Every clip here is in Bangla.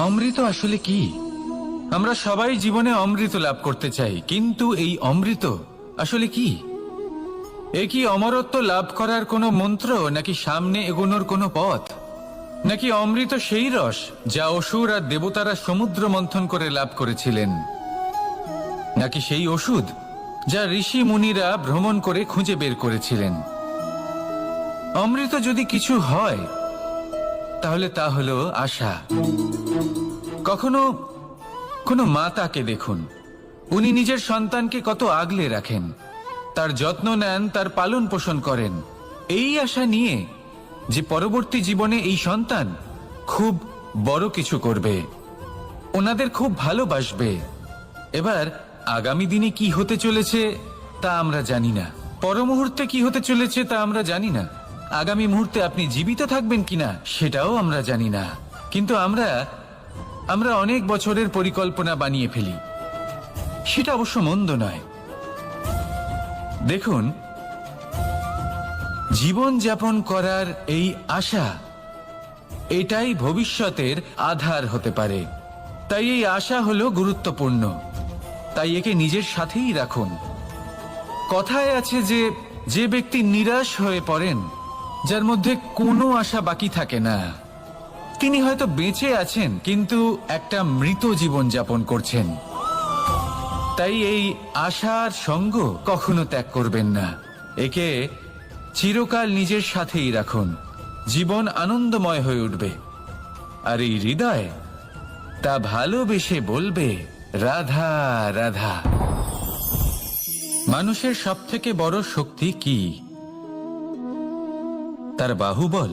অমৃত আসলে কি? আমরা সবাই জীবনে অমৃত লাভ করতে চাই, কিন্তু এই অমৃত আসলে কি? এ কি অমরত্ব লাভ করার কোনো মন্ত্র, নাকি সামনে এগোনোর কোনো পথ, নাকি অমৃত সেই রস যা অসুর আর দেবতারা সমুদ্র মন্থন করে লাভ করেছিলেন, নাকি সেই ওষুধ যা ঋষি মুনিরা ভ্রমণ করে খুঁজে বের করেছিলেন? অমৃত যদি কিছু হয় তাহলে তা হলো আশা। কখনো কোনো মাতাকে দেখুন, উনি নিজের সন্তানকে কত আগলে রাখেন, তার যত্ন নেন, তার পালন পোষণ করেন, এই আশা নিয়ে যে পরবর্তী জীবনে এই সন্তান খুব বড় কিছু করবে, ওনাদের খুব ভালোবাসবে। এবার আগামী দিনে কি হতে চলেছে তা আমরা জানি না, পর মুহূর্তে কি হতে চলেছে তা আমরা জানি না, আগামী মুহূর্তে আপনি জীবিত থাকবেন কিনা সেটাও আমরা জানি না। কিন্তু আমরা অনেক বছরের পরিকল্পনা বানিয়ে ফেলি, সেটা অবশ্য মন্দ নয়। দেখুন, জীবন যাপন করার এই আশা, এটাই ভবিষ্যতের আধার হতে পারে। তাই এই আশা হলো গুরুত্বপূর্ণ, তাই একে নিজের সাথেই রাখুন। কথায় আছে যে ব্যক্তি নিরাশ হয়ে পড়েন, যার মধ্যে কোনো আশা বাকি থাকে না, তিনি হয়তো বেঁচে আছেন কিন্তু একটা মৃত জীবন যাপন করছেন। তাই এই আশার সঙ্গ কখনো ত্যাগ করবেন না, একে চিরকাল নিজের সাথেই রাখুন। জীবন আনন্দময় হয়ে উঠবে, আর এই হৃদয় তা ভালোবেসে বলবে রাধা রাধা। মানুষের সবথেকে বড় শক্তি কি? তার বাহুবল,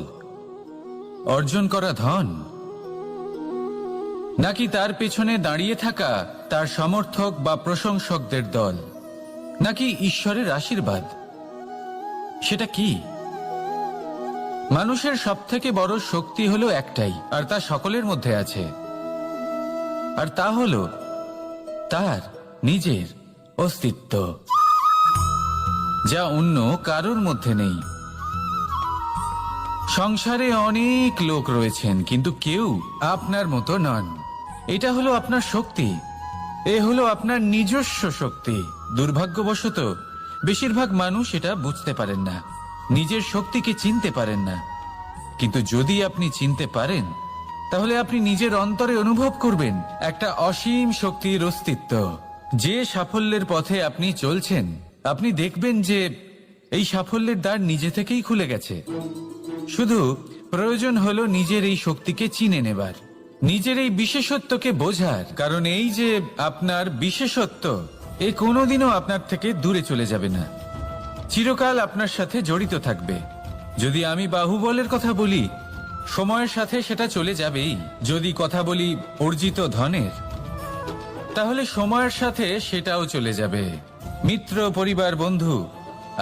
অর্জন করা ধন, নাকি তার পেছনে দাঁড়িয়ে থাকা তার সমর্থক বা প্রশংসকদের দল, নাকি ঈশ্বরের আশীর্বাদ? সেটা কি? মানুষের সবথেকে বড় শক্তি হলো একটাই, আর তা সকলের মধ্যে আছে, আর তা হলো তার নিজের অস্তিত্ব, যা অন্য কারোর মধ্যে নেই। সংসারে অনেক লোক রয়েছেন, কিন্তু কেউ আপনার মতো নন। এটা হলো আপনার শক্তি, এ হলো আপনার নিজস্ব শক্তি। দুর্ভাগ্যবশত বেশিরভাগ মানুষ এটা বুঝতে পারেন না, নিজের শক্তিকে চিনতে পারেন না। কিন্তু যদি আপনি চিনতে পারেন, তাহলে আপনি নিজের অন্তরে অনুভব করবেন একটা অসীম শক্তির অস্তিত্ব। যে সাফল্যের পথে আপনি চলছেন, আপনি দেখবেন যে এই সাফল্যের দ্বার নিজে থেকেই খুলে গেছে। শুধু প্রয়োজন হলো নিজের এই শক্তিকে চিনে নেবার, নিজের এই বিশেষত্বকে বোঝার। কারণ এই যে আপনার বিশেষত্ব, এ কোনোদিনও আপনার থেকে দূরে চলে যাবে না, চিরকাল আপনার সাথে জড়িত থাকবে। যদি আমি বাহুবলের কথা বলি, সময়ের সাথে সেটা চলে যাবেই। যদি কথা বলি অর্জিত ধনের, তাহলে সময়ের সাথে সেটাও চলে যাবে। মিত্র, পরিবার, বন্ধু,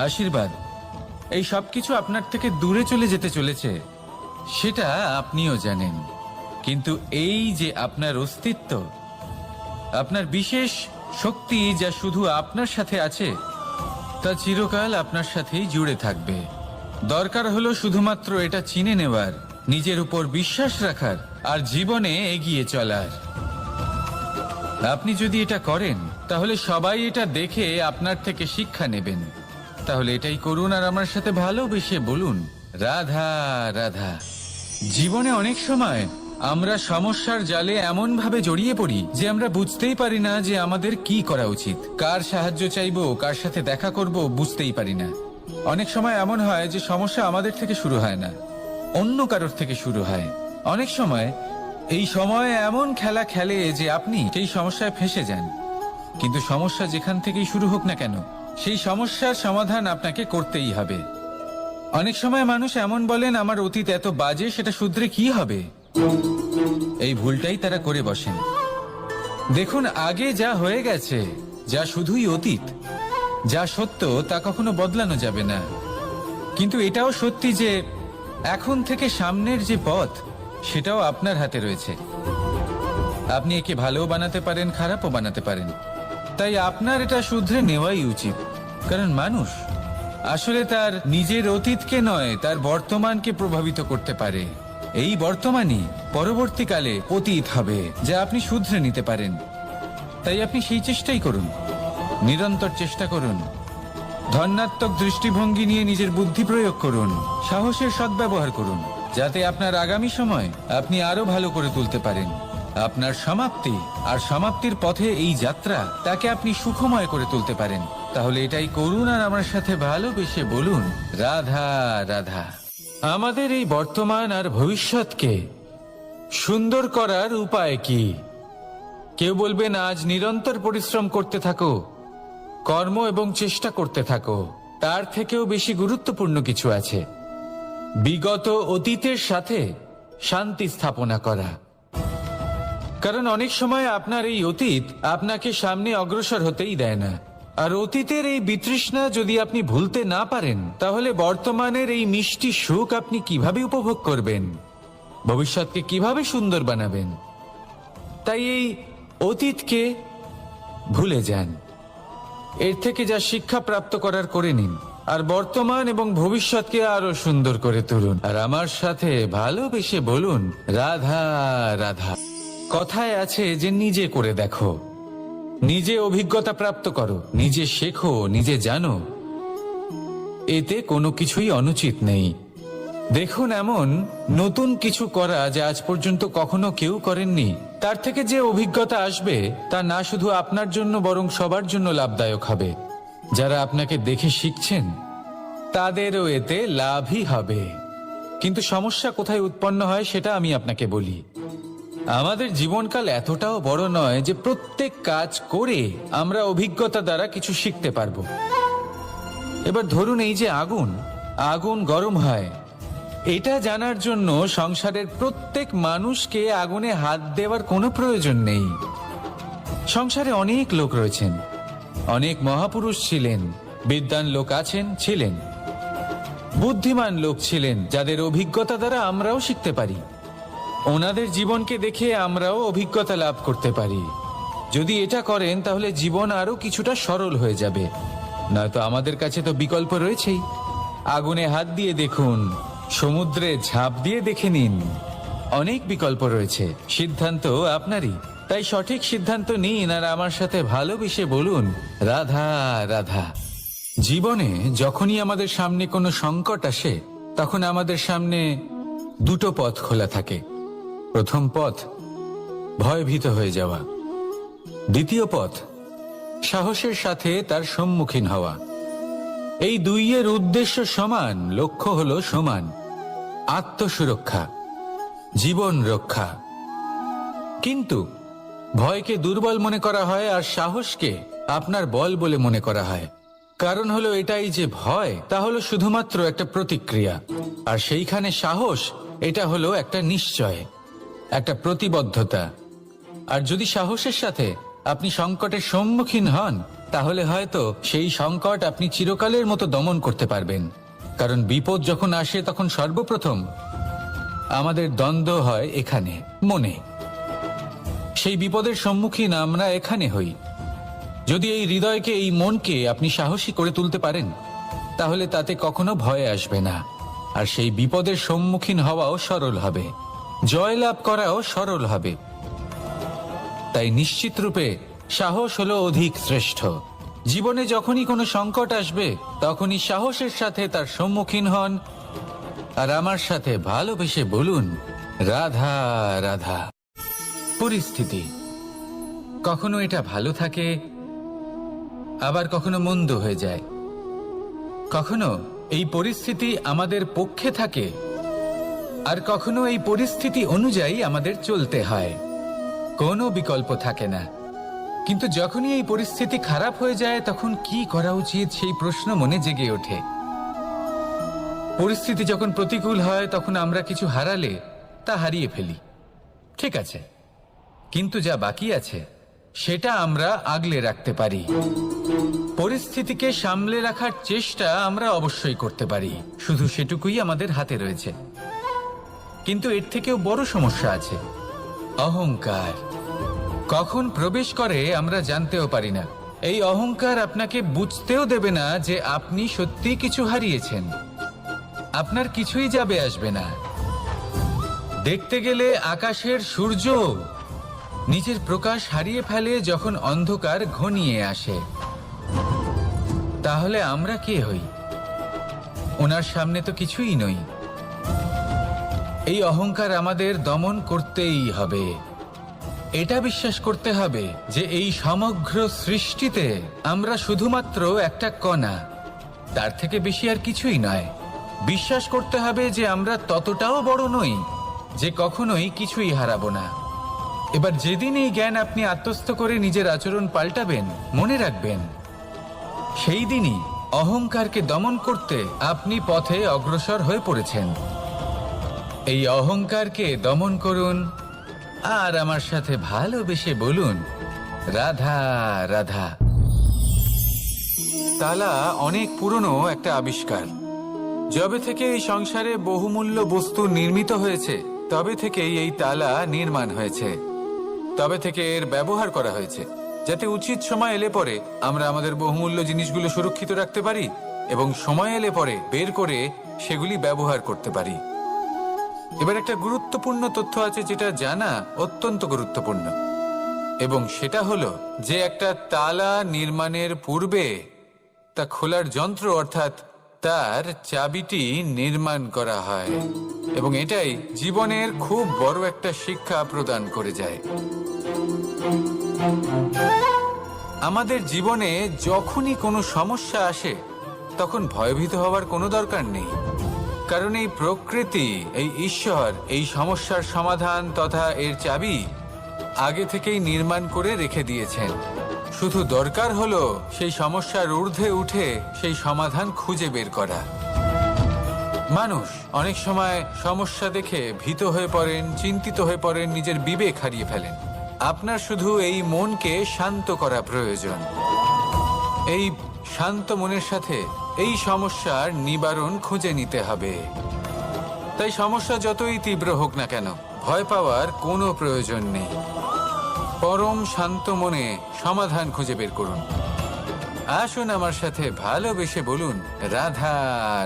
আশীর্বাদ, এই সবকিছু আপনার থেকে দূরে চলে যেতে চলেছে, সেটা আপনিও জানেন। কিন্তু এই যে আপনার অস্তিত্ব, আপনার বিশেষ শক্তি যা শুধু আপনার সাথে আছে, তা চিরকাল আপনার সাথেই জুড়ে থাকবে। দরকার হলো শুধুমাত্র এটা চিনে নেওয়ার, নিজের উপর বিশ্বাস রাখার, আর জীবনে এগিয়ে চলার। আপনি যদি এটা করেন, তাহলে সবাই এটা দেখে আপনার থেকে শিক্ষা নেবেন। তাহলে এটাই করুন, আর আমার সাথে ভালোবেসে বলুন রাধা রাধা। জীবনে অনেক সময় আমরা সমস্যার জালে এমন ভাবে জড়িয়ে পড়ি যে আমরা বুঝতেই পারি না যে আমাদের কি করা উচিত, কার সাহায্য চাইবো, কার সাথে দেখা করব, বুঝতেই পারি না। অনেক সময় এমন হয় যে সমস্যা আমাদের থেকে শুরু হয় না, অন্য কারোর থেকে শুরু হয়। অনেক সময় এই সময় এমন খেলা খেলে যে আপনি সেই সমস্যায় ফেঁসে যান। কিন্তু সমস্যা যেখান থেকেই শুরু হোক না কেন, সেই সমস্যার সমাধান আপনাকে করতেই হবে। অনেক সময় মানুষ এমন বলেন, আমার অতীত এত বাজে, সেটা শুধরে কি হবে? এই ভুলটাই তারা করে বসেন। দেখুন, আগে যা হয়ে গেছে, যা শুধুই অতীত, যা সত্য তা কখনো বদলানো যাবে না। কিন্তু এটাও সত্যি যে এখন থেকে সামনের যে পথ, সেটাও আপনার হাতে রয়েছে। আপনি একে ভালোও বানাতে পারেন, খারাপও বানাতে পারেন। তাই আপনার এটা শুধরে নেওয়াই উচিত। কারণ মানুষ আসলে তার নিজের অতীতকে নয়, তার বর্তমানকে প্রভাবিত করতে পারে। এই বর্তমানই পরবর্তীকালে অতীত হবে, যা আপনি শুধরে নিতে পারেন। তাই আপনি সেই চেষ্টাই করুন, নিরন্তর চেষ্টা করুন। ধন্যাত্মক দৃষ্টিভঙ্গি নিয়ে নিজের বুদ্ধি প্রয়োগ করুন, সাহসের সদ্ব্যবহার করুন, যাতে আপনার আগামী সময় আপনি আরো ভালো করে তুলতে পারেন। আপনার সমাপ্তি আর সমাপ্তির পথে এই যাত্রা, তাকে আপনি সুখময় করে তুলতে পারেন। তাহলে এটাই করুন আর আমার সাথে ভালোবেসে বলুন, রাধা রাধা। আমাদের এই বর্তমান আর ভবিষ্যৎকে সুন্দর করার উপায় কি? কেউ বলবেন আজ নিরন্তর পরিশ্রম করতে থাকো, কর্ম এবং চেষ্টা করতে থাকো। তার থেকেও বেশি গুরুত্বপূর্ণ কিছু আছে, বিগত অতীতের সাথে শান্তি স্থাপনা করা। কারণ অনেক সময় আপনার এই অতীত আপনাকে সামনে অগ্রসর হতেই দেয় না। আর অতীতের এই বিতৃষ্ণা যদি আপনি ভুলতে না পারেন, তাহলে বর্তমানের এই মিষ্টি সুখ আপনি কিভাবে উপভোগ করবেন, ভবিষ্যৎকে কিভাবে সুন্দর বানাবেন? তাই এই অতীতকে ভুলে যান, এর থেকে যা শিক্ষা প্রাপ্ত করার করে নিন, আর বর্তমান এবং ভবিষ্যৎকে আরো সুন্দর করে তুলুন। আর আমার সাথে ভালোবেসে বলুন, রাধা রাধা। কথায় আছে যে নিজে করে দেখো, নিজে অভিজ্ঞতা প্রাপ্ত করো, নিজে শেখো, নিজে জানো। এতে কোনো কিছুই অনুচিত নেই। দেখুন, এমন নতুন কিছু করা যা আজ পর্যন্ত কখনো কেউ করেননি, তার থেকে যে অভিজ্ঞতা আসবে তা না শুধু আপনার জন্য বরং সবার জন্য লাভদায়ক হবে। যারা আপনাকে দেখে শিখছেন তাদেরও এতে লাভই হবে। কিন্তু সমস্যা কোথায় উৎপন্ন হয় সেটা আমি আপনাকে বলি। আমাদের জীবনকাল এতটাও বড় নয় যে প্রত্যেক কাজ করে আমরা অভিজ্ঞতা দ্বারা কিছু শিখতে পারবো। এবার ধরুন, এই যে আগুন গরম হয়, এটা জানার জন্য সংসারের প্রত্যেক মানুষকে আগুনে হাত দেওয়ার কোনো প্রয়োজন নেই। সংসারে অনেক লোক রয়েছেন, অনেক মহাপুরুষ ছিলেন, বিদ্বান লোক ছিলেন, বুদ্ধিমান লোক ছিলেন, যাদের অভিজ্ঞতা দ্বারা আমরাও শিখতে পারি। ওনাদের জীবনকে দেখে আমরাও অভিজ্ঞতা লাভ করতে পারি। যদি এটা করেন তাহলে জীবন আরো কিছুটা সরল হয়ে যাবে। নয়তো আমাদের কাছে তো বিকল্প রয়েছেই। আগুনে হাত দিয়ে দেখুন, সমুদ্রে ঝাঁপ দিয়ে দেখে নিন, অনেক বিকল্প রয়েছে। সিদ্ধান্ত আপনারই। তাই সঠিক সিদ্ধান্ত নিন আর আমার সাথে ভালোবেসে বলুন, রাধা রাধা। জীবনে যখনই আমাদের সামনে কোনো সংকট আসে, তখন আমাদের সামনে দুটো পথ খোলা থাকে। প্রথম পথ ভয়ভীত হয়ে যাওয়া, দ্বিতীয় পথ সাহসের সাথে তার সম্মুখীন হওয়া। এই দুইয়ের উদ্দেশ্য সমান, লক্ষ্য হলো সমান, আত্মসুরক্ষা, জীবন রক্ষা। কিন্তু ভয়কে দুর্বল মনে করা হয় আর সাহসকে আপনার বল বলে মনে করা হয়। কারণ হলো এটাই যে ভয়, তা হলো শুধুমাত্র একটা প্রতিক্রিয়া, আর সেইখানে সাহস, এটা হলো একটা নিশ্চয়, একটা প্রতিবদ্ধতা। আর যদি সাহসের সাথে আপনি সংকটের সম্মুখীন হন, তাহলে হয়তো সেই সংকট আপনি চিরকালের মতো দমন করতে পারবেন। কারণ বিপদ যখন আসে তখন সর্বপ্রথম আমাদের দ্বন্দ্ব হয় এখানে, মনে। সেই বিপদের সম্মুখীন আমরা এখানে হই। যদি এই হৃদয়কে, এই মনকে আপনি সাহসী করে তুলতে পারেন, তাহলে তাতে কখনো ভয় আসবে না। আর সেই বিপদের সম্মুখীন হওয়াও সরল হবে, জয়লাভ করাও সরল হবে। তাই নিশ্চিত রূপে সাহস হলো অধিক শ্রেষ্ঠ। জীবনে যখনই কোনো সংকট আসবে, তখনই সাহসের সাথে তার সম্মুখীন হন। আর আমার সাথে ভালোবেসে বলুন, রাধা রাধা। পরিস্থিতি কখনো এটা ভালো থাকে, আবার কখনো মন্দ হয়ে যায়। কখনো এই পরিস্থিতি আমাদের পক্ষে থাকে, আর কখনো এই পরিস্থিতি অনুযায়ী আমাদের চলতে হয়। কোনো বিকল্প থাকে না। কিন্তু যখনই এই পরিস্থিতি খারাপ হয়ে যায়, তখন কি করা উচিত সেই প্রশ্ন মনে জেগে ওঠে। পরিস্থিতি যখন প্রতিকূল হয়, তখন আমরা কিছু হারালে তা হারিয়ে ফেলি, ঠিক আছে, কিন্তু যা বাকি আছে সেটা আমরা আগলে রাখতে পারি। পরিস্থিতিকে সামলে রাখার চেষ্টা আমরা অবশ্যই করতে পারি, শুধু সেটুকুই আমাদের হাতে রয়েছে। কিন্তু এর থেকেও বড় সমস্যা আছে, অহংকার। কখন প্রবেশ করে আমরা জানতেও পারি না। এই অহংকার আপনাকে বুঝতেও দেবে না যে আপনি সত্যি কিছু হারিয়েছেন। আপনার কিছুই যাবে আসবে না। দেখতে গেলে আকাশের সূর্য নিজের প্রকাশ হারিয়ে ফেলে যখন অন্ধকার ঘনিয়ে আসে। তাহলে আমরা কে হই? ওনার সামনে তো কিছুই নই। এই অহংকার আমাদের দমন করতেই হবে। এটা বিশ্বাস করতে হবে যে এই সমগ্র সৃষ্টিতে আমরা শুধুমাত্র একটা কণা, তার থেকে বেশি আর কিছুই নয়। বিশ্বাস করতে হবে যে আমরা ততটাও বড় নই যে কখনোই কিছুই হারাবো না। এবার যেদিন এই জ্ঞান আপনি আত্মস্থ করে নিজের আচরণ পাল্টাবেন, মনে রাখবেন সেই দিনই অহংকারকে দমন করতে আপনি পথে অগ্রসর হয়ে পড়েছেন। এই অহংকারকে দমন করুন আর আমার সাথে ভালোবেসে বলুন, রাধা রাধা। তালা অনেক পুরনো একটা আবিষ্কার। যবে থেকে এই সংসারে বহুমূল্য বস্তু নির্মিত হয়েছে, তবে থেকেই এই তালা নির্মাণ হয়েছে। তবে থেকে এর ব্যবহার করা হয়েছে, যাতে উচিত সময় এলে পরে আমরা আমাদের বহুমূল্য জিনিসগুলো সুরক্ষিত রাখতে পারি এবং সময় এলে পরে বের করে সেগুলি ব্যবহার করতে পারি। এবার একটা গুরুত্বপূর্ণ তথ্য আছে যেটা জানা অত্যন্ত গুরুত্বপূর্ণ, এবং সেটা হলো যে একটা তালা নির্মাণের পূর্বে তা খোলার যন্ত্র অর্থাৎ তার চাবিটি নির্মাণ করা হয়, এবং এটাই জীবনের খুব বড় একটা শিক্ষা প্রদান করে যায়। আমাদের জীবনে যখনই কোনো সমস্যা আসে তখন ভয়ভীত হওয়ার কোনো দরকার নেই, কারণ এই প্রকৃতি, এই ঈশ্বর এই সমস্যার সমাধান তথা এর চাবি আগে থেকেই নির্মাণ করে রেখে দিয়েছেন। শুধু দরকার হলো সেই সমস্যার ঊর্ধ্বে উঠে সেই সমাধান খুঁজে বের করা। মানুষ অনেক সময় সমস্যা দেখে ভীত হয়ে পড়েন, চিন্তিত হয়ে পড়েন, নিজের বিবেক হারিয়ে ফেলেন। আপনার শুধু এই মনকে শান্ত করা প্রয়োজন। এই শান্ত মনের সাথে এই সমস্যার নিবারণ খুঁজে নিতে হবে। তাই সমস্যা যতই তীব্র হোক না কেন, ভয় পাওয়ার কোনো প্রয়োজন নেই। পরম শান্ত মনে সমাধান খুঁজে বের করুন। আসুন আমার সাথে ভালোবেসে বলুন, রাধা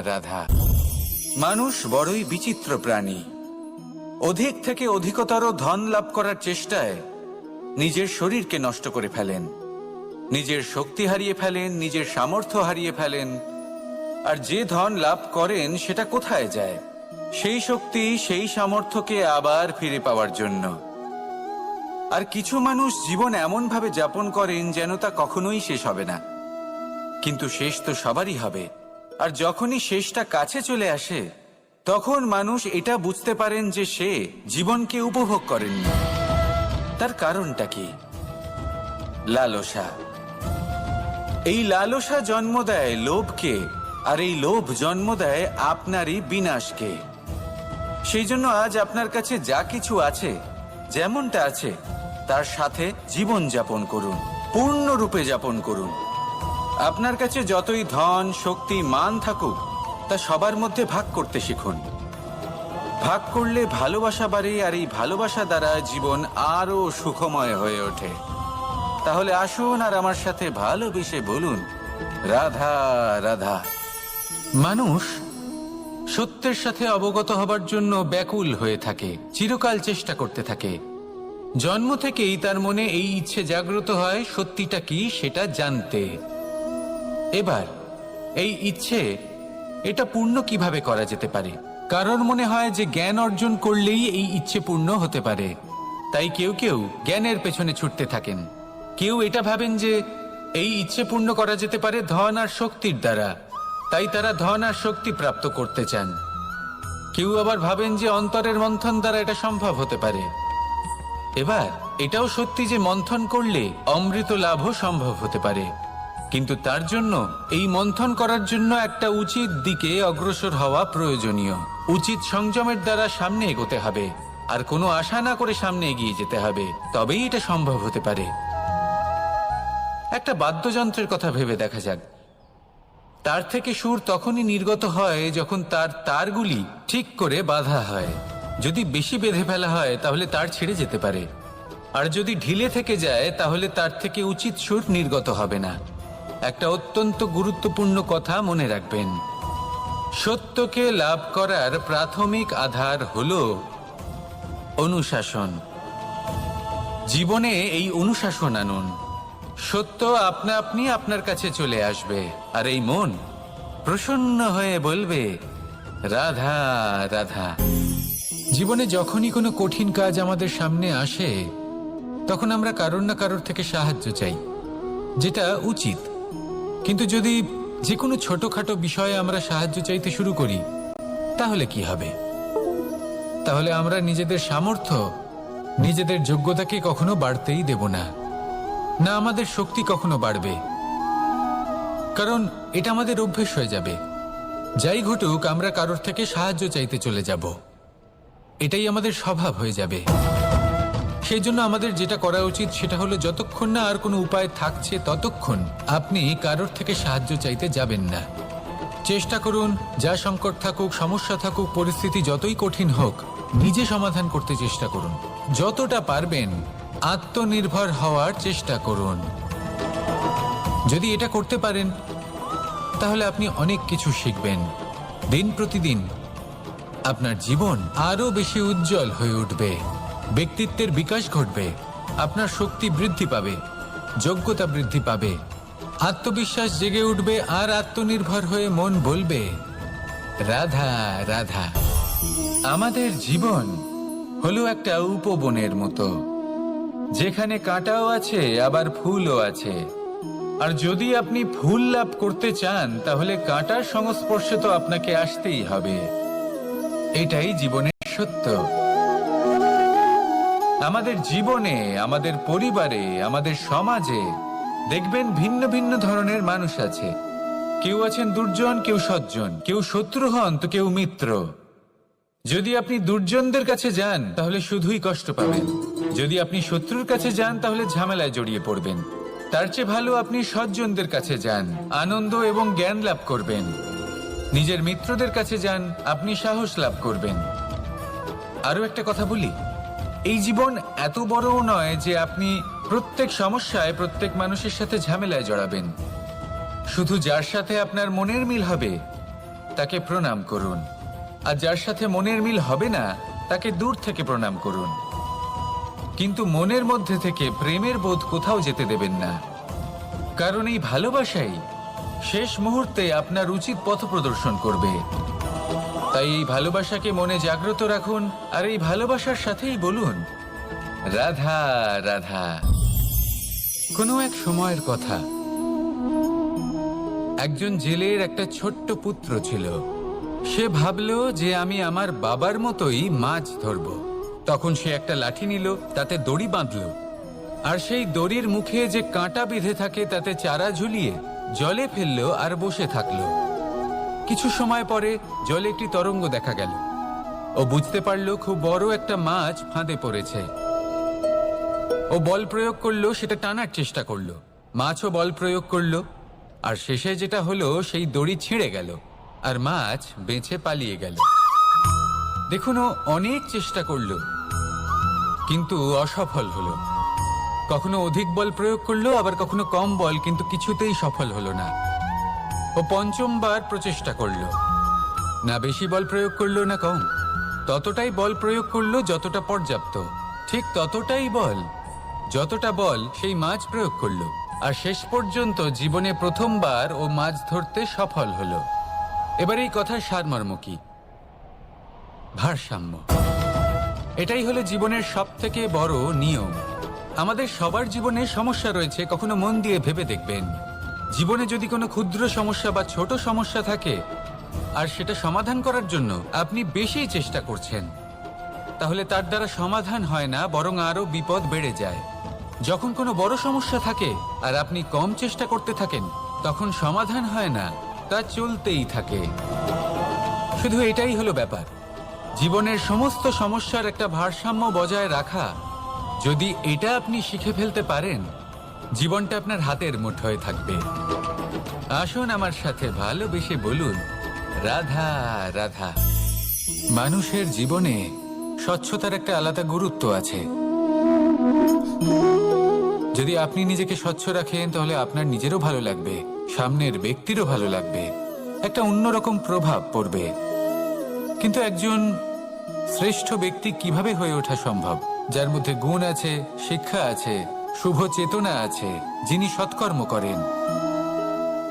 রাধা। মানুষ বড়ই বিচিত্র প্রাণী। অধিক থেকে অধিকতর ধন লাভ করার চেষ্টায় নিজের শরীরকে নষ্ট করে ফেলেন, নিজের শক্তি হারিয়ে ফেলেন, নিজের সামর্থ্য হারিয়ে ফেলেন। আর যে ধন লাভ করেন সেটা কোথায় যায়? সেই শক্তি, সেই সামর্থ্যকে আবার ফিরে পাওয়ার জন্য। আর কিছু মানুষ জীবন এমন ভাবে যাপন করেন যেন তা কখনোই শেষ হবে না, কিন্তু শেষ তো সবারই হবে। আর যখনই শেষটা কাছে চলে আসে তখন মানুষ এটা বুঝতে পারেন যে সে জীবনকে উপভোগ করেননি। তার কারণটা কি? লালসা। এই লালসা জন্ম দেয় লোভকে, আর এই লোভ জন্ম দেয় আপনারই বিনাশকে। সেই জন্য আজ আপনার কাছে যা কিছু আছে, যেমনটা আছে তার সাথে জীবন যাপন করুন, পূর্ণরূপে যাপন করুন। আপনার কাছে যতই ধন, শক্তি, মান থাকুক, তা সবার মধ্যে ভাগ করতে শিখুন। ভাগ করলে ভালোবাসা বাড়ে, আর এই ভালোবাসা দ্বারা জীবন আরো সুখময় হয়ে ওঠে। তাহলে আসুন আর আমার সাথে ভালোবেসে বলুন, রাধা রাধা। মানুষ সত্যের সাথে অবগত হবার জন্য ব্যাকুল হয়ে থাকে, চিরকাল চেষ্টা করতে থাকে। জন্ম থেকেই তার মনে এই ইচ্ছে জাগ্রত হয় সত্যিটা কি সেটা জানতে। এবার এই ইচ্ছে, এটা পূর্ণ কিভাবে করা যেতে পারে? কারোর মনে হয় যে জ্ঞান অর্জন করলেই এই ইচ্ছে পূর্ণ হতে পারে, তাই কেউ কেউ জ্ঞানের পেছনে ছুটতে থাকেন। কেউ এটা ভাবেন যে এই ইচ্ছে পূর্ণ করা যেতে পারে ধন আর শক্তির দ্বারা, তাই তারা ধন আর শক্তি প্রাপ্ত করতে চান। কেউ আবার ভাবেন যে অন্তরের মন্থন দ্বারা এটা সম্ভব হতে পারে। এবার এটাও সত্যি যে মন্থন করলে অমৃত লাভও সম্ভব হতে পারে, কিন্তু তার জন্য এই মন্থন করার জন্য একটা উচিত দিকে অগ্রসর হওয়া প্রয়োজনীয়। উচিত সংযমের দ্বারা সামনে এগোতে হবে, আর কোনো আশা না করে সামনে এগিয়ে যেতে হবে, তবেই এটা সম্ভব হতে পারে। একটা বাদ্যযন্ত্রের কথা ভেবে দেখা যাক। তার থেকে সুর তখনই নির্গত হয় যখন তার তারগুলি ঠিক করে বাঁধা হয়। যদি বেশি বেঁধে ফেলা হয় তাহলে তার ছিঁড়ে যেতে পারে, আর যদি ঢিলে থেকে যায় তাহলে তার থেকে উচিত সুর নির্গত হবে না। একটা অত্যন্ত গুরুত্বপূর্ণ কথা মনে রাখবেন, সত্যকে লাভ করার প্রাথমিক আধার হলো অনুশাসন। জীবনে এই অনুশাসন আনুন, সত্য আপনা আপনি আপনার কাছে চলে আসবে, আর এই মন প্রসন্ন হয়ে বলবে রাধা রাধা। জীবনে যখনই কোনো কঠিন কাজ আমাদের সামনে আসে, তখন আমরা কারোর না কারোর থেকে সাহায্য চাই, যেটা উচিত। কিন্তু যদি যে কোনো ছোটখাটো বিষয়ে আমরা সাহায্য চাইতে শুরু করি, তাহলে কি হবে? তাহলে আমরা নিজেদের সামর্থ্য, নিজেদের যোগ্যতাকে কখনো বাড়তেই দেব না, না আমাদের শক্তি কখনো বাড়বে, কারণ এটা আমাদের অভ্যেস হয়ে যাবে। যাই ঘটুক, আমরা কারোর থেকে সাহায্য চাইতে চলে যাব, এটাই আমাদের স্বভাব হয়ে যাবে। সেই জন্য আমাদের যেটা করা উচিত সেটা হলো, যতক্ষণ না আর কোনো উপায় থাকছে ততক্ষণ আপনি কারোর থেকে সাহায্য চাইতে যাবেন না। চেষ্টা করুন, যা সংকট থাকুক, সমস্যা থাকুক, পরিস্থিতি যতই কঠিন হোক, নিজে সমাধান করতে চেষ্টা করুন। যতটা পারবেন আত্মনির্ভর হওয়ার চেষ্টা করুন। যদি এটা করতে পারেন, তাহলে আপনি অনেক কিছু শিখবেন। দিন প্রতিদিন আপনার জীবন আরো বেশি উজ্জ্বল হয়ে উঠবে, ব্যক্তিত্বের বিকাশ ঘটবে, আপনার শক্তি বৃদ্ধি পাবে, যোগ্যতা বৃদ্ধি পাবে, আত্মবিশ্বাস জেগে উঠবে, আর আত্মনির্ভর হয়ে মন বলবে রাধা রাধা। আমাদের জীবন হলো একটা উপবনের মতো, যেখানে কাঁটাও আছে আবার ফুলও আছে। আর যদি আপনি ফুল লাভ করতে চান, তাহলে কাঁটার সংস্পর্শে তো আপনাকে আসতেই হবে। এটাই জীবনের সত্য। আমাদের জীবনে, আমাদের পরিবারে, আমাদের সমাজে দেখবেন ভিন্ন ভিন্ন ধরনের মানুষ আছে। কেউ আছেন দুর্জন, কেউ সজ্জন, কেউ শত্রু হন তো কেউ মিত্র। যদি আপনি দুর্জনদের কাছে যান, তাহলে শুধুই কষ্ট পাবেন। যদি আপনি শত্রুর কাছে যান, তাহলে ঝামেলায় জড়িয়ে পড়বেন। তার চেয়ে ভালো আপনি সজ্জনদের কাছে যান, আনন্দ এবং জ্ঞান লাভ করবেন। নিজের মিত্রদের কাছে যান, আপনি সাহস লাভ করবেন। আরো একটা কথা বলি, এই জীবন এত বড়ও নয় যে আপনি প্রত্যেক সমস্যায় প্রত্যেক মানুষের সাথে ঝামেলায় জড়াবেন। শুধু যার সাথে আপনার মনের মিল হবে তাকে প্রণাম করুন, আর যার সাথে মনের মিল হবে না তাকে দূর থেকে প্রণাম করুন। কিন্তু মনের মধ্যে থেকে প্রেমের বোধ কোথাও যেতে দেবেন না, কারণ এই ভালোবাসাই শেষ মুহূর্তে আপনার উচিত পথ প্রদর্শন করবে। তাই এই ভালোবাসাকে মনে জাগ্রত রাখুন, আর এই ভালোবাসার সাথেই বলুন রাধা রাধা। কোনো এক সময়ের কথা, একজন জেলের একটা ছোট্ট পুত্র ছিল। সে ভাবল যে আমি আমার বাবার মতোই মাছ ধরব। তখন সে একটা লাঠি নিল, তাতে দড়ি বাঁধল, আর সেই দড়ির মুখে যে কাঁটা বিঁধে থাকে তাতে চারা ঝুলিয়ে জলে ফেললো আর বসে থাকলো। কিছু সময় পরে জলে একটি তরঙ্গ দেখা গেল। ও বুঝতে পারলো খুব বড় একটা মাছ ফাঁদে পড়েছে। ও বল প্রয়োগ করলো, সেটা টানার চেষ্টা করলো। মাছও বল প্রয়োগ করলো, আর শেষে যেটা হলো, সেই দড়ি ছিঁড়ে গেল আর মাছ বেঁচে পালিয়ে গেল। দেখুন, ও অনেক চেষ্টা করলো, কিন্তু অসফল হলো। কখনো অধিক বল প্রয়োগ করলো, আবার কখনো কম বল, কিন্তু কিছুতেই সফল হলো না। ও পঞ্চমবার প্রচেষ্টা করলো, না বেশি বল প্রয়োগ করলো না কম, ততটাই বল প্রয়োগ করলো যতটা পর্যাপ্ত, ঠিক ততটাই বল, যতটা বল সেই মাছ প্রয়োগ করলো। আর শেষ পর্যন্ত জীবনে প্রথমবার ও মাছ ধরতে সফল হলো। এবার এই কথার সারমর্ম কি? ভারসাম্য। এটাই হলো জীবনের সবথেকে বড় নিয়ম। আমাদের সবার জীবনে সমস্যা রয়েছে, কখনো মন দিয়ে ভেবে দেখবেন। জীবনে যদি কোনো ক্ষুদ্র সমস্যা বা ছোট সমস্যা থাকে, আর সেটা সমাধান করার জন্য আপনি বেশি চেষ্টা করছেন, তাহলে তার দ্বারা সমাধান হয় না, বরং আরো বিপদ বেড়ে যায়। যখন কোনো বড় সমস্যা থাকে আর আপনি কম চেষ্টা করতে থাকেন, তখন সমাধান হয় না, তা চলতেই থাকে। শুধু এটাই হলো ব্যাপার। জীবনের সমস্ত সমস্যার একটা ভারসাম্য বজায় রাখা, যদি এটা আপনি শিখে ফেলতে পারেন, জীবনটা আপনার হাতের মুঠোয় থাকবে। আসুন আমার সাথে ভালোবেসে বলুন রাধা রাধা। মানুষের জীবনে স্বচ্ছতার একটা আলাদা গুরুত্ব আছে। যদি আপনি নিজেকে স্বচ্ছ রাখেন, তাহলে আপনার নিজেরও ভালো লাগবে, সামনের ব্যক্তিরও ভালো লাগবে, একটা অন্যরকম প্রভাব পড়বে। কিন্তু একজন শ্রেষ্ঠ ব্যক্তি কিভাবে হয়ে ওঠা সম্ভব? যার মধ্যে গুণ আছে, শিক্ষা আছে, শুভ চেতনা আছে, যিনি সৎকর্ম করেন।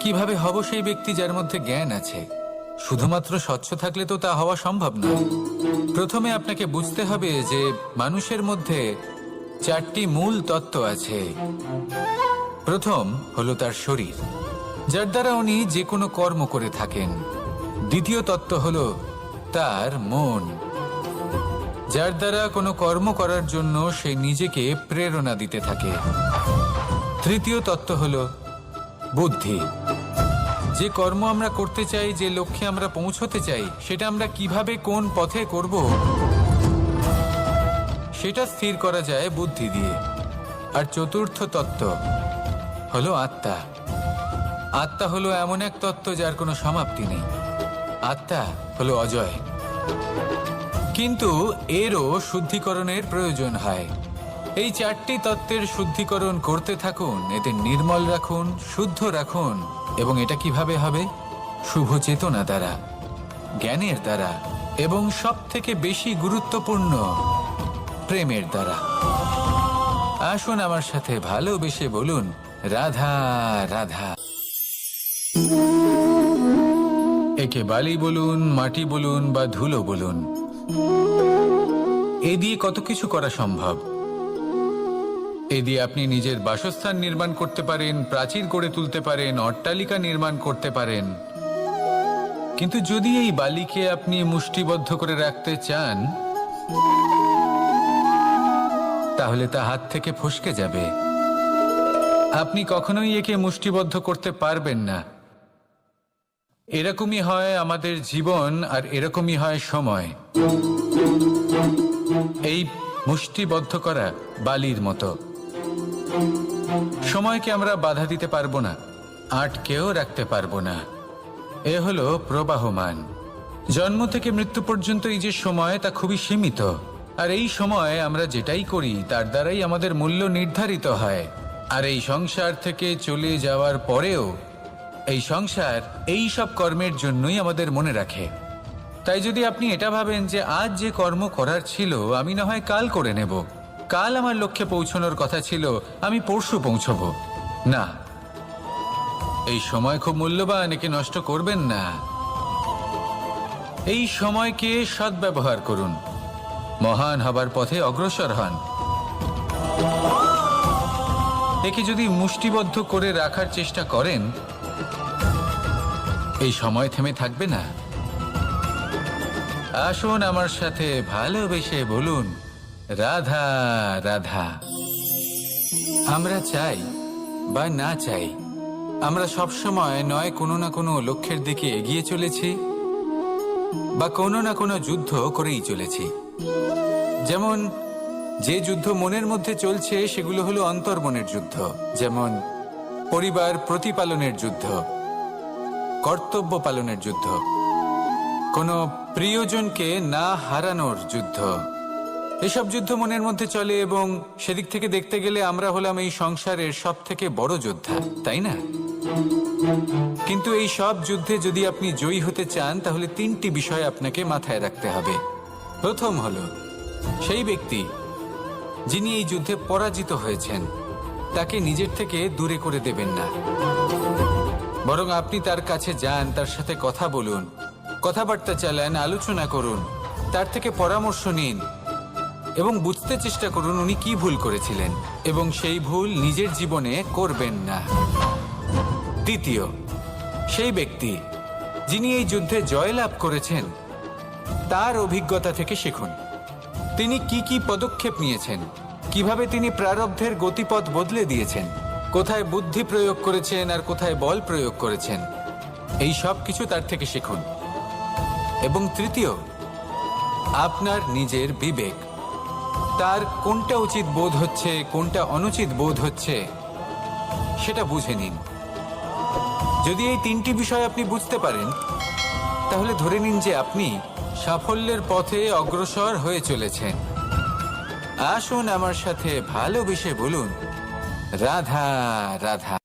কিভাবে হব সেই ব্যক্তি যার মধ্যে জ্ঞান আছে? শুধুমাত্র স্বচ্ছ থাকলে তো তা হওয়া সম্ভব নয়। প্রথমে আপনাকে বুঝতে হবে যে মানুষের মধ্যে 4টি মূল তত্ত্ব আছে। প্রথম হলো তার শরীর, যার দ্বারা উনি যে কোনো কর্ম করে থাকেন। দ্বিতীয় তত্ত্ব হলো তার মন, যার দ্বারা কোনো কর্ম করার জন্য সে নিজেকে প্রেরণা দিতে থাকে। তৃতীয় তত্ত্ব হলো বুদ্ধি, যে কর্ম আমরা করতে চাই, যে লক্ষ্যে আমরা পৌঁছতে চাই, সেটা আমরা কিভাবে কোন পথে করব সেটা স্থির করা যায় বুদ্ধি দিয়ে। আর চতুর্থ তত্ত্ব হলো আত্মা। আত্মা হলো এমন এক তত্ত্ব যার কোনো সমাপ্তি নেই। আত্মা হলো অজয়, কিন্তু এরও শুদ্ধিকরণের প্রয়োজন হয়। এই 4টি তত্ত্বের শুদ্ধিকরণ করতে থাকুন, এতে নির্মল রাখুন, শুদ্ধ রাখুন। এবং এটা কিভাবে হবে? শুভ চেতনা দ্বারা, জ্ঞানের দ্বারা, এবং সব থেকে বেশি গুরুত্বপূর্ণ প্রেমের দ্বারা। আসুন আমার সাথে ভালোবেসে বলুন, রাধা রাধা। একে বালি বলুন, মাটি বলুন বা ধুলো বলুন, এ দিয়ে কত কিছু করা সম্ভব। এ দিয়ে আপনি নিজের বাসস্থান নির্মাণ করতে পারেন, প্রাচীর গড়ে তুলতে পারেন, অট্টালিকা নির্মাণ করতে পারেন। কিন্তু যদি এই বালিকে আপনি মুষ্টিবদ্ধ করে রাখতে চান, তাহলে তা হাত থেকে ফসকে যাবে। আপনি কখনোই একে মুষ্টিবদ্ধ করতে পারবেন না। এরকমই হয় আমাদের জীবন, আর এরকমই হয় সময়। এই মুষ্টিবদ্ধ করা বালির মতো। সময়কে আমরা বাধা দিতে পারবো না, আটকেও রাখতে পারবো না। এ হলো প্রবাহমান। জন্ম থেকে মৃত্যু পর্যন্ত এই যে সময়, তা খুবই সীমিত। আর এই সময় আমরা যেটাই করি তার দ্বারাই আমাদের মূল্য নির্ধারিত হয়। আর এই সংসার থেকে চলে যাওয়ার পরেও এই সংসার এই সব কর্মের জন্যই আমাদের মনে রাখে। তাই যদি আপনি এটা ভাবেন যে আজ যে কর্ম করার ছিল আমি না হয় কাল করে নেব, কাল আমার লক্ষ্যে পৌঁছানোর কথা ছিল আমি পরশু পৌঁছব, না, এই সময় খুব মূল্যবান, একে নষ্ট করবেন না। এই সময়কে সদ্ব্যবহার করুন, মহান হবার পথে অগ্রসর হন। একে যদি মুষ্টিবদ্ধ করে রাখার চেষ্টা করেন, এই সময় থেমে থাকবে না। আসুন আমার সাথে ভালোবেসে বলুন, রাধা রাধা। আমরা চাই বা না চাই, আমরা সবসময় নয় কোনো না কোনো লক্ষ্যের দিকে এগিয়ে চলেছি বা কোনো না কোনো যুদ্ধ করেই চলেছি। যেমন যে যুদ্ধ মনের মধ্যে চলছে সেগুলো হলো অন্তর্মনের যুদ্ধ, যেমন পরিবার প্রতিপালনের যুদ্ধ, কর্তব্য পালনের যুদ্ধ, কোনো প্রিয়জনকে না হারানোর যুদ্ধ। এসব যুদ্ধ মনের মধ্যে চলে এবং সেদিক থেকে দেখতে গেলে আমরা হলাম এই সংসারের সব থেকে বড় যোদ্ধা, তাই না? কিন্তু এই সব যুদ্ধে যদি আপনি জয়ী হতে চান তাহলে 3টি বিষয় আপনাকে মাথায় রাখতে হবে। প্রথম হলো সেই ব্যক্তি যিনি এই যুদ্ধে পরাজিত হয়েছেন তাকে নিজের থেকে দূরে করে দেবেন না, বরং আপনি তার কাছে যান, তার সাথে কথা বলুন, কথাবার্তা চালান, আলোচনা করুন, তার থেকে পরামর্শ নিন এবং বুঝতে চেষ্টা করুন উনি কি ভুল করেছিলেন এবং সেই ভুল নিজের জীবনে করবেন না। দ্বিতীয়, সেই ব্যক্তি যিনি এই যুদ্ধে জয়লাভ করেছেন তার অভিজ্ঞতা থেকে শিখুন। তিনি কি কি পদক্ষেপ নিয়েছেন, কিভাবে তিনি প্রারব্ধের গতিপথ বদলে দিয়েছেন, কোথায় বুদ্ধি প্রয়োগ করেছেন আর কোথায় বল প্রয়োগ করেছেন, এই সব কিছু তার থেকে শিখুন। এবং তৃতীয়, আপনার নিজের বিবেক, তার কোনটা উচিত বোধ হচ্ছে, কোনটা অনুচিত বোধ হচ্ছে, সেটা বুঝে নিন। যদি এই 3টি বিষয় আপনি বুঝতে পারেন তাহলে ধরে নিন যে আপনি সাফল্যের পথে অগ্রসর হয়ে চলেছেন। আসুন আমার সাথে ভালোবেসে বলুন, রাধা রাধা।